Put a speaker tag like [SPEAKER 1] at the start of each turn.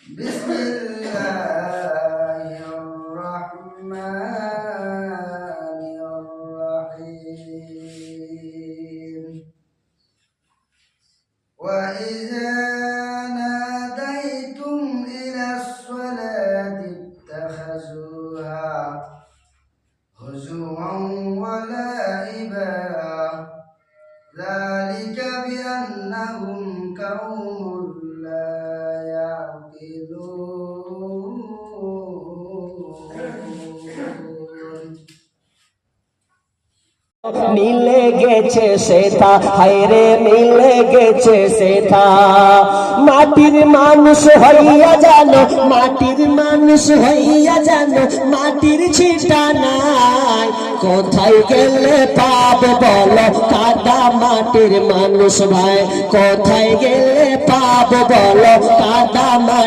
[SPEAKER 1] بسم الله الرحمن الرحيم وإذا ناديتم إلى الصلاة اتخذوها هزوا ولعبا ذلك بأنهم قوم لا يعقلون
[SPEAKER 2] মিলে গেছে সেটা হায়রে মিলে গেছে সেটা মাটির মানুষ হইয়া জানো মাটির মানুষ হইয়া জানো মাটির ছিটা নাই কোথায় গেলে পাবো বলো কাদা মাটির মানুষ ভাই কোথায় গেলে পাবো বলো কাদা মাটি